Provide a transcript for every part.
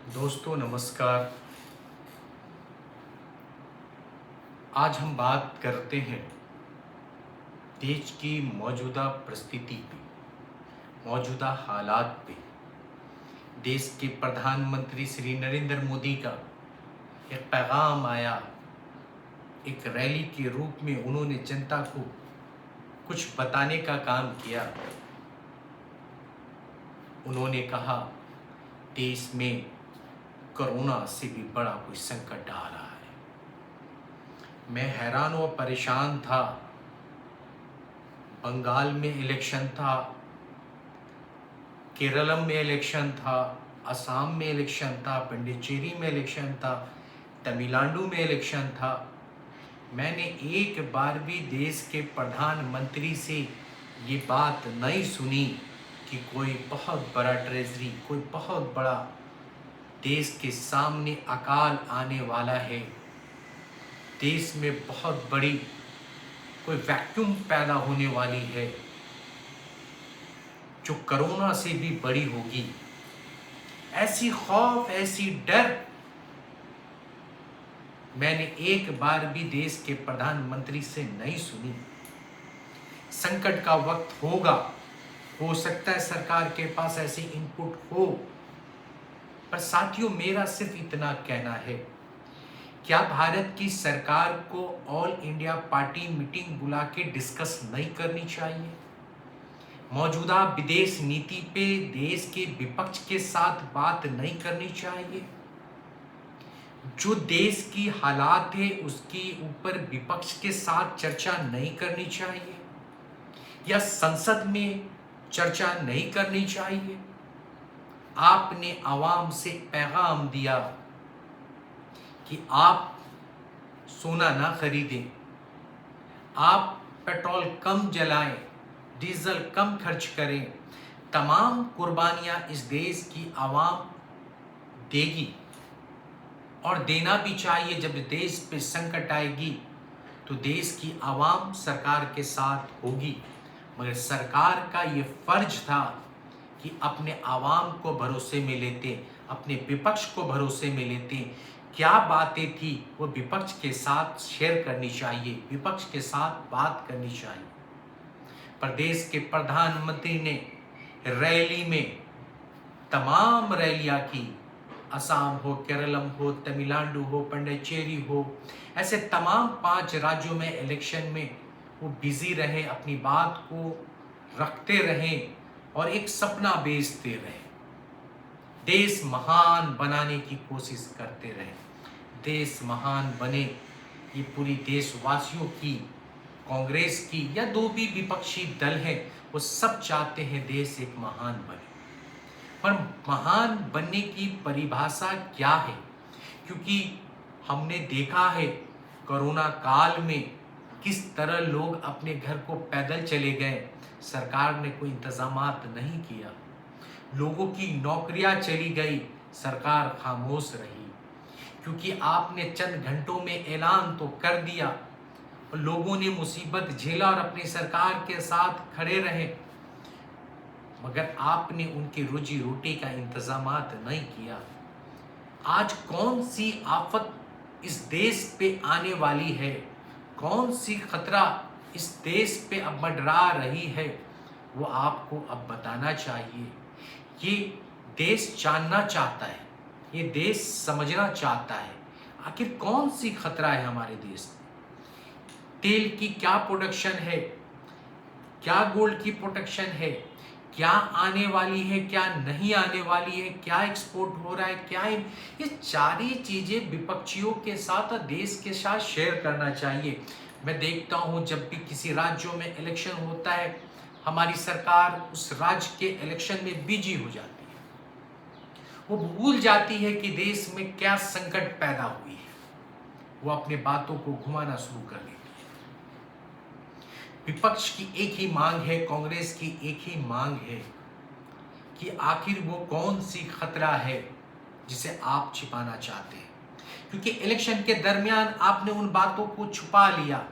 दोस्तों नमस्कार। आज हम बात करते हैं देश की मौजूदा परिस्थिति पे, मौजूदा हालात पे। देश के प्रधानमंत्री श्री नरेंद्र मोदी का एक पैगाम आया, एक रैली के रूप में उन्होंने जनता को कुछ बताने का काम किया। उन्होंने कहा देश में कोरोना से भी बड़ा कोई संकट आ रहा है। मैं हैरान और परेशान था। बंगाल में इलेक्शन था, केरलम में इलेक्शन था, असम में इलेक्शन था, पुडुचेरी में इलेक्शन था, तमिलनाडु में इलेक्शन था। मैंने एक बार भी देश के प्रधानमंत्री से ये बात नहीं सुनी कि कोई बहुत बड़ा ट्रेजरी, कोई बहुत बड़ा देश के सामने अकाल आने वाला है, देश में बहुत बड़ी कोई वैक्यूम पैदा होने वाली है जो कोरोना से भी बड़ी होगी। ऐसी खौफ, ऐसी डर मैंने एक बार भी देश के प्रधानमंत्री से नहीं सुनी। संकट का वक्त होगा, हो सकता है सरकार के पास ऐसे इनपुट हो, पर साथियों मेरा सिर्फ इतना कहना है, क्या भारत की सरकार को ऑल इंडिया पार्टी मीटिंग बुला के डिस्कस नहीं करनी चाहिए? मौजूदा विदेश नीति पे देश के विपक्ष के साथ बात नहीं करनी चाहिए? जो देश की हालात है उसके ऊपर विपक्ष के साथ चर्चा नहीं करनी चाहिए या संसद में चर्चा नहीं करनी चाहिए? आपने आवाम से पैगाम दिया कि आप सोना ना खरीदें, आप पेट्रोल कम जलाएं, डीजल कम खर्च करें। तमाम कुर्बानियां इस देश की आवाम देगी और देना भी चाहिए। जब देश पे संकट आएगी तो देश की आवाम सरकार के साथ होगी, मगर सरकार का ये फर्ज था कि अपने आवाम को भरोसे में लेते, अपने विपक्ष को भरोसे में लेते। क्या बातें थी वो विपक्ष के साथ शेयर करनी चाहिए, विपक्ष के साथ बात करनी चाहिए। प्रदेश के प्रधानमंत्री ने रैली में तमाम रैलियां की, असम हो, केरलम हो, तमिलनाडु हो, पुडुचेरी हो, ऐसे तमाम 5 राज्यों में इलेक्शन में वो बिजी रहे, अपनी बात को रखते रहे और एक सपना बेचते रहे। देश महान बनाने की कोशिश करते रहे। देश महान बने, ये पूरी देशवासियों की, कांग्रेस की या जो भी विपक्षी दल है वो सब चाहते हैं देश एक महान बने। पर महान बनने की परिभाषा क्या है? क्योंकि हमने देखा है कोरोना काल में किस तरह लोग अपने घर को पैदल चले गए, सरकार ने कोई इंतजामात नहीं किया। लोगों की नौकरियां चली गई, सरकार खामोश रही, क्योंकि आपने चंद घंटों में ऐलान तो कर दिया और लोगों ने मुसीबत झेला और अपनी सरकार के साथ खड़े रहे, मगर आपने उनकी रोजी रोटी का इंतजामात नहीं किया। आज कौन सी आफत इस देश पे आने वाली है, कौन सी खतरा इस देश पे अब मंडरा रही है, वो आपको अब बताना चाहिए। ये देश जानना चाहता है, ये देश समझना चाहता है आखिर कौन सी खतरा है हमारे देश में। तेल की क्या प्रोडक्शन है, क्या गोल्ड की प्रोडक्शन है, क्या आने वाली है, क्या नहीं आने वाली है, क्या एक्सपोर्ट हो रहा है, क्या ये सारी चीजें विपक्षियों के साथ और देश के साथ शेयर करना चाहिए। मैं देखता हूं जब भी किसी राज्यों में इलेक्शन होता है, हमारी सरकार उस राज्य के इलेक्शन में बिजी हो जाती है, वो भूल जाती है कि देश में क्या संकट पैदा हुई है, वो अपने बातों को घुमाना शुरू कर देती है। विपक्ष की एक ही मांग है, कांग्रेस की एक ही मांग है कि आखिर वो कौन सी खतरा है जिसे आप छिपाना चाहते हैं। क्योंकि इलेक्शन के दरमियान आपने उन बातों को छुपा लिया,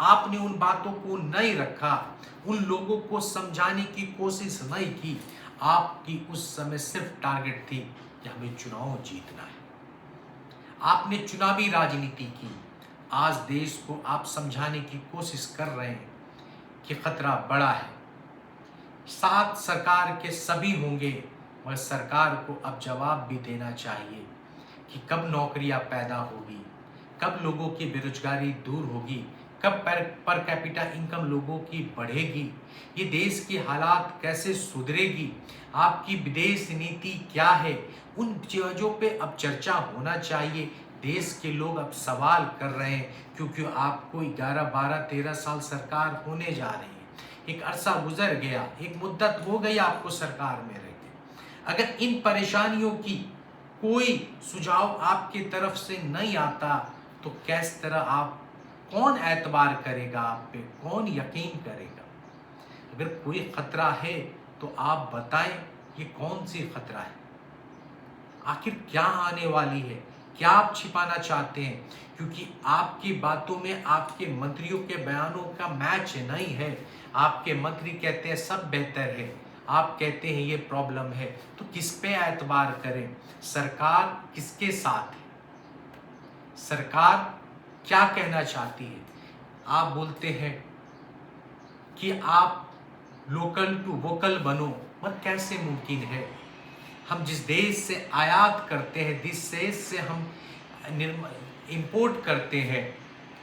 आपने उन बातों को नहीं रखा, उन लोगों को समझाने की कोशिश नहीं की। आपकी उस समय सिर्फ टारगेट थी कि हमें चुनाव जीतना है। आपने चुनावी राजनीति की, आज देश को आप समझाने की कोशिश कर रहे हैं कि खतरा बड़ा है। साथ सरकार के सभी होंगे, मगर सरकार को अब जवाब भी देना चाहिए कि कब नौकरियां पैदा होगी, कब लोगों की बेरोजगारी दूर होगी, कब पर कैपिटा इनकम लोगों की बढ़ेगी, ये देश की हालात कैसे सुधरेगी, आपकी विदेश नीति क्या है, उन चीज़ों पे अब चर्चा होना चाहिए। देश के लोग अब सवाल कर रहे हैं, क्योंकि आपको 11, 12, 13 साल सरकार होने जा रही है। एक अरसा गुजर गया, एक मुद्दत हो गई आपको सरकार में रह के। अगर इन परेशानियों की कोई सुझाव आपकी तरफ से नहीं आता तो किस तरह आप, कौन एतबार करेगा आप पे, कौन यकीन करेगा? अगर कोई खतरा है तो आप बताएं, ये कौन सी खतरा है? आखिर क्या आने वाली है? क्या आप छिपाना चाहते हैं? क्योंकि आपकी बातों में आपके मंत्रियों के बयानों का मैच नहीं है। आपके मंत्री कहते हैं सब बेहतर है, आप कहते हैं ये प्रॉब्लम है, तो किस पे एतबार करें? सरकार किसके साथ है? सरकार क्या कहना चाहती है? आप बोलते हैं कि आप लोकल टू वोकल बनो, मगर कैसे मुमकिन है? हम जिस देश से आयात करते हैं, जिस देश से हम इंपोर्ट करते हैं,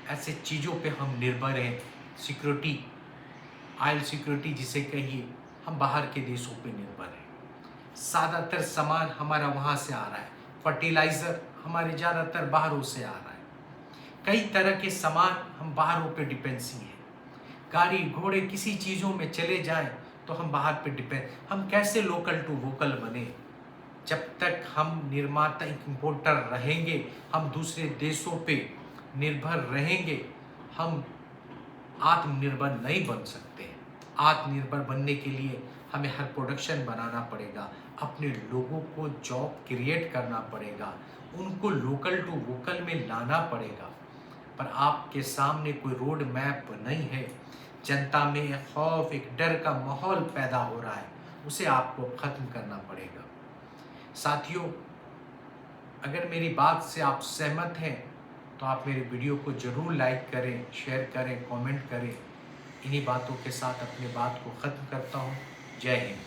ऐसे चीज़ों पे हम निर्भर हैं। सिक्योरिटी, ऑयल सिक्योरिटी जिसे कहिए, हम बाहर के देशों पे निर्भर हैं। ज़्यादातर सामान हमारा वहाँ से आ रहा है, फर्टिलाइज़र हमारे ज़्यादातर बाहरों से आ रहा है, कई तरह के सामान हम बाहरों पे डिपेंडेंसी है। गाड़ी घोड़े किसी चीज़ों में चले जाएं तो हम बाहर पे डिपेंड। हम कैसे लोकल टू वोकल बने? जब तक हम निर्माता इंपोर्टर रहेंगे, हम दूसरे देशों पे निर्भर रहेंगे, हम आत्मनिर्भर नहीं बन सकते। आत्मनिर्भर बनने के लिए हमें हर प्रोडक्शन बनाना पड़ेगा, अपने लोगों को जॉब क्रिएट करना पड़ेगा, उनको लोकल टू वोकल में लाना पड़ेगा। पर आपके सामने कोई रोड मैप नहीं है। जनता में एक खौफ, एक डर का माहौल पैदा हो रहा है, उसे आपको ख़त्म करना पड़ेगा। साथियों, अगर मेरी बात से आप सहमत हैं तो आप मेरे वीडियो को ज़रूर लाइक करें, शेयर करें, कमेंट करें। इन्हीं बातों के साथ अपनी बात को ख़त्म करता हूँ। जय हिंद।